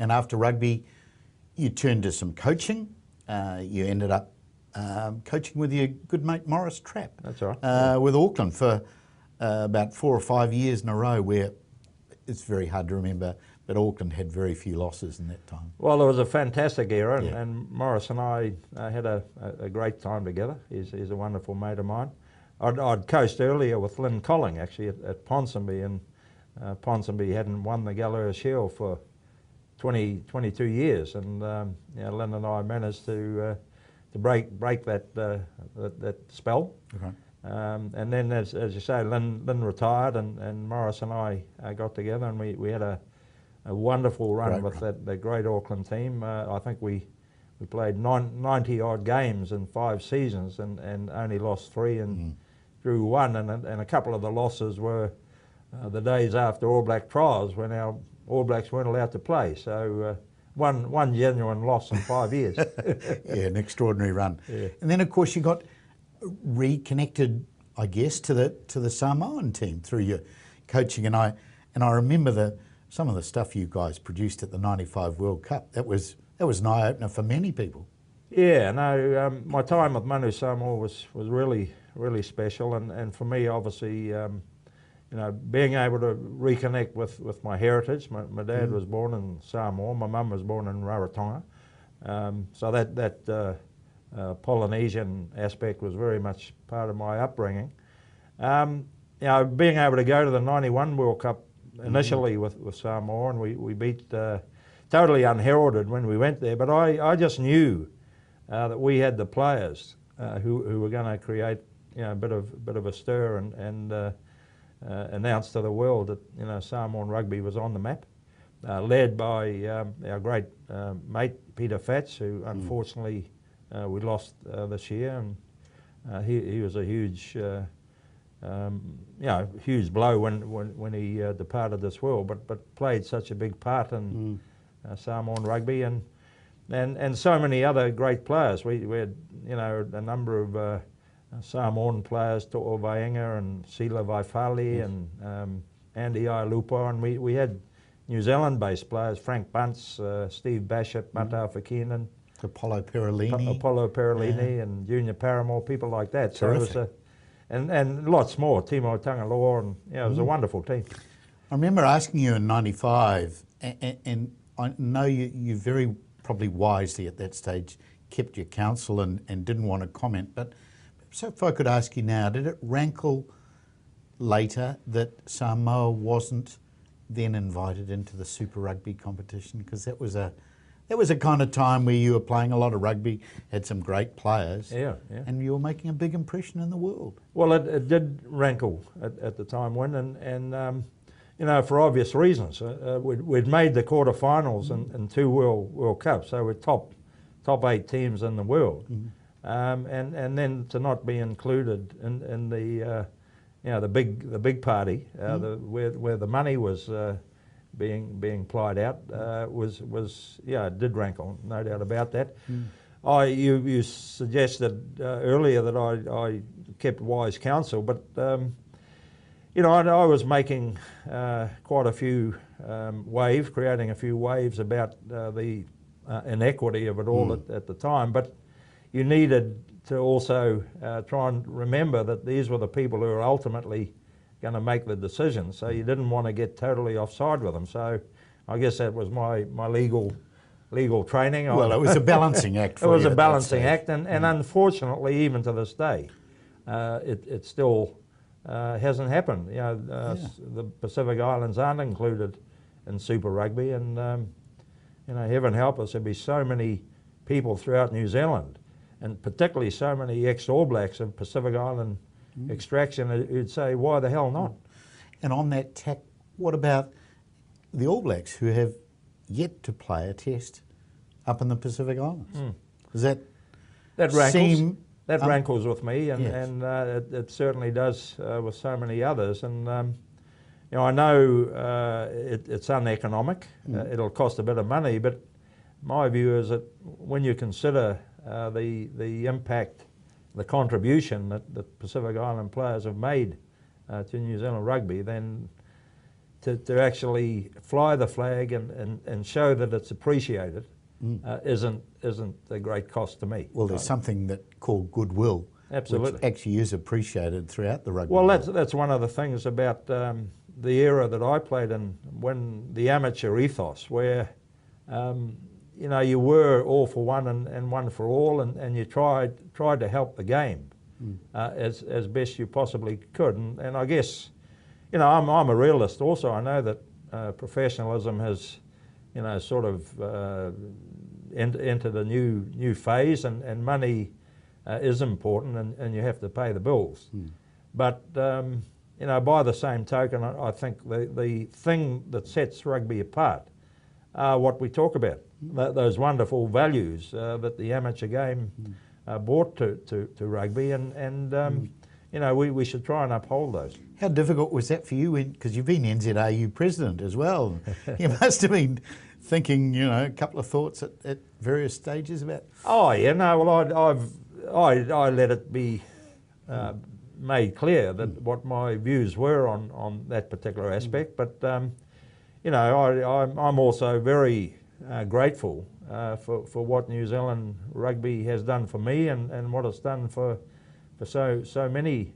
And after rugby, you turned to some coaching. You ended up coaching with your good mate Morris Trapp. That's right. With Auckland for about 4 or 5 years in a row, where it's very hard to remember, but Auckland had very few losses in that time. Well, it was a fantastic era, Yeah. and Morris and I had a great time together. He's a wonderful mate of mine. I'd coached earlier with Lynn Colling, actually, at Ponsonby, and Ponsonby hadn't won the Gallows Shield for 22 years, and Lynn and I managed to break that spell. Okay. And then, as you say, Lynn retired, and Morris and I got together, and we had a wonderful run with that great Auckland team. I think we played 90 odd games in 5 seasons, and only lost 3 and drew 1, and a couple of the losses were the days after All Black trials when our All Blacks weren't allowed to play. So one genuine loss in 5 years. Yeah, an extraordinary run. Yeah. And then, of course, you got reconnected, I guess, to the Samoan team through your coaching. And I remember some of the stuff you guys produced at the '95 World Cup. That was an eye opener for many people. Yeah, no, my time with Manu Samoa was really special, and for me, obviously, being able to reconnect with my heritage. My dad was born in Samoa, my mum was born in Rarotonga, so that Polynesian aspect was very much part of my upbringing. Being able to go to the '91 World Cup initially with Samoa, and we beat totally unheralded when we went there, but I just knew that we had the players who were going to create a bit of a stir and announce to the world that Samoan rugby was on the map, led by our great mate Peter Fatts, who unfortunately we lost this year, and he was a huge huge blow when he departed this world, but played such a big part in Samoan rugby, and so many other great players. We had a number of Samoan players, To'o Vaenga and Sila Vaifali and Andy Ialupa, and we had New Zealand-based players, Frank Bunce, Steve Bashett, Matau Fakinen, Apollo Perolini, and Junior Paramore, people like that. Terrific. So it was and lots more, Timo Tangaloa, and it was a wonderful team. I remember asking you in '95, and I know you very probably wisely at that stage kept your counsel and didn't want to comment, but so if I could ask you now, did it rankle later that Samoa wasn't then invited into the Super Rugby competition? Because that was a kind of time where you were playing a lot of rugby, had some great players, and you were making a big impression in the world. Well, it did rankle at the time when, and for obvious reasons. We'd made the quarterfinals in 2 World Cups, so we're top 8 teams in the world. And then to not be included in the big party, where the money was being plied out, it did rankle, no doubt about that. You suggested earlier that I kept wise counsel, but I was making quite a few creating a few waves about the inequity of it all at the time, but you needed to also try and remember that these were the people who were ultimately going to make the decision, so you didn't want to get totally offside with them. So I guess that was my legal training. Well, it was a balancing act for you. It was a balancing act, and unfortunately, even to this day, it still hasn't happened. The Pacific Islands aren't included in Super Rugby, and heaven help us, there'd be so many people throughout New Zealand, and particularly so many ex-All Blacks of Pacific Island extraction who'd say, why the hell not? And on that tack, what about the All Blacks who have yet to play a test up in the Pacific Islands? Does that rankles? That rankles with me, and it certainly does with so many others. And I know it's uneconomic. It'll cost a bit of money, but my view is that when you consider the impact, the contribution that the Pacific Island players have made to New Zealand rugby, then to actually fly the flag and show that it's appreciated isn't a great cost to me. Well, there's something that called goodwill, Absolutely. which actually is appreciated throughout the rugby Well, world. that's one of the things about the era that I played in, when the amateur ethos, where you know, you were all for one and one for all, and you tried to help the game as best you possibly could. And I guess, you know, I'm a realist also. I know that professionalism has, you know, sort of entered a new phase, and money is important, and you have to pay the bills. But you know, by the same token, I think the thing that sets rugby apart are what we talk about, those wonderful values that the amateur game brought to rugby, and you know, we should try and uphold those. How difficult was that for you? Because you've been NZAU president as well. You must have been thinking, you know, a couple of thoughts at various stages about. Oh yeah, no. Well, I let it be made clear that what my views were on that particular aspect. But you know, I'm also very grateful for what New Zealand rugby has done for me, and what it's done for so many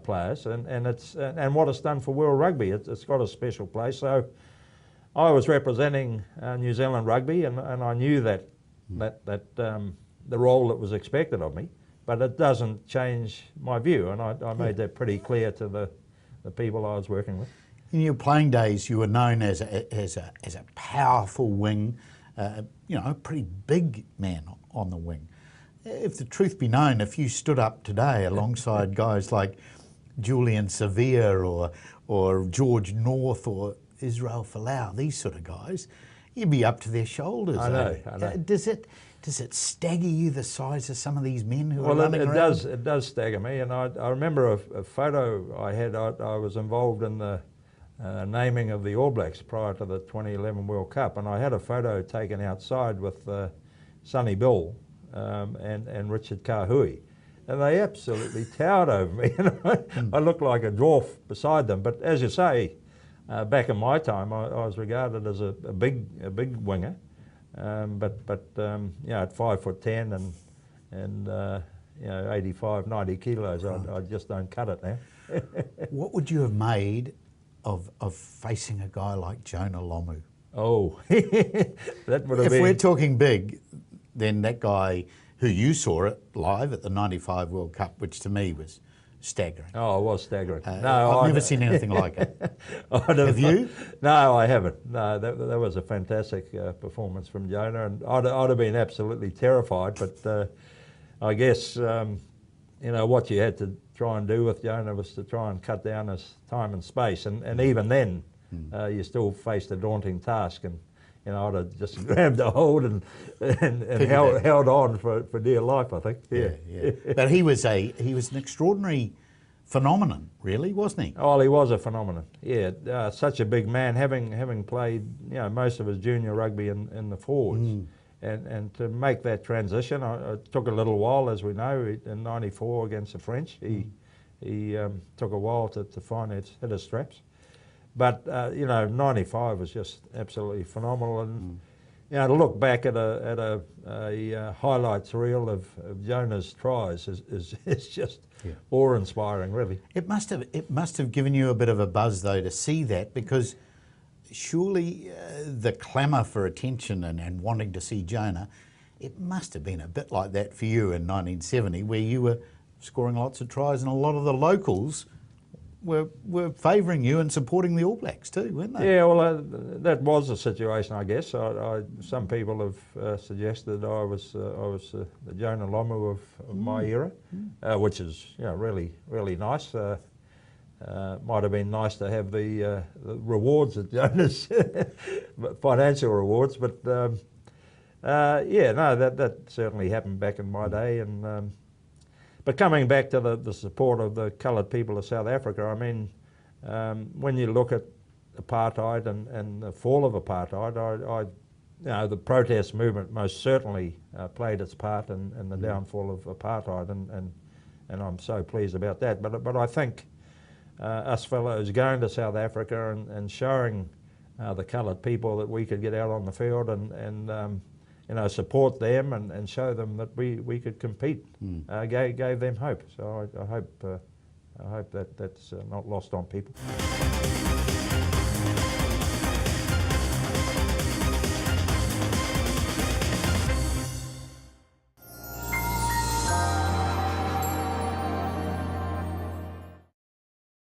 players, and what it's done for world rugby. It's got a special place. So I was representing New Zealand rugby, and I knew that the role that was expected of me, but it doesn't change my view, and I made that pretty clear to the people I was working with. In your playing days, you were known as a powerful wing, you know, a pretty big man on the wing. If the truth be known, if you stood up today alongside guys like Julian Sevilla or George North or Israel Folau, these sort of guys, you'd be up to their shoulders. I know. Does it stagger you, the size of some of these men who are running around? Well, it does stagger me, and I remember a photo I had. I was involved in the naming of the All Blacks prior to the 2011 World Cup, and I had a photo taken outside with Sonny Bill and Richard Kahui, and they absolutely towered over me. I looked like a dwarf beside them. But as you say, back in my time, I was regarded as a big winger, but you know, at 5'10" and you know, 85, 90 kilos, I just don't cut it now. What would you have made of facing a guy like Jonah Lomu? Oh, that would have been... If we're talking big, then that guy who you saw it live at the 95 World Cup, which to me was staggering. Oh, it was staggering. No, I've never seen anything like it. Have you? No, I haven't. No, that was a fantastic performance from Jonah, and I'd have been absolutely terrified, but I guess, you know, what you had to try and do with Jonah was to try and cut down his time and space, and even then, you still faced a daunting task, and you know, I'd have just grabbed a hold and held on for dear life, I think. Yeah. But he was an extraordinary phenomenon, really, wasn't he? Oh, he was a phenomenon. Yeah, such a big man, having played, you know, most of his junior rugby in the forwards, and to make that transition, it took a little while, as we know. In '94 against the French, he took a while to find hit his straps. But you know, '95 was just absolutely phenomenal, and you know, to look back at a highlights reel of Jonah's tries is just awe-inspiring, really. It must have given you a bit of a buzz though to see that, because surely the clamour for attention and wanting to see Jonah, it must have been a bit like that for you in 1970, where you were scoring lots of tries and a lot of the locals were favouring you and supporting the All Blacks too, weren't they? Yeah, well, that was the situation, I guess. Some people have suggested I was the Jonah Lomu of my era, which is, you know, really nice. Might have been nice to have the rewards at Jonah's, financial rewards, but yeah, no, that certainly happened back in my day, and. But coming back to the support of the coloured people of South Africa, I mean, when you look at apartheid and the fall of apartheid, you know, the protest movement most certainly played its part in the downfall of apartheid, and I'm so pleased about that. But I think us fellows going to South Africa and showing the coloured people that we could get out on the field and you know, support them and show them that we could compete, gave them hope. So I hope that that's not lost on people.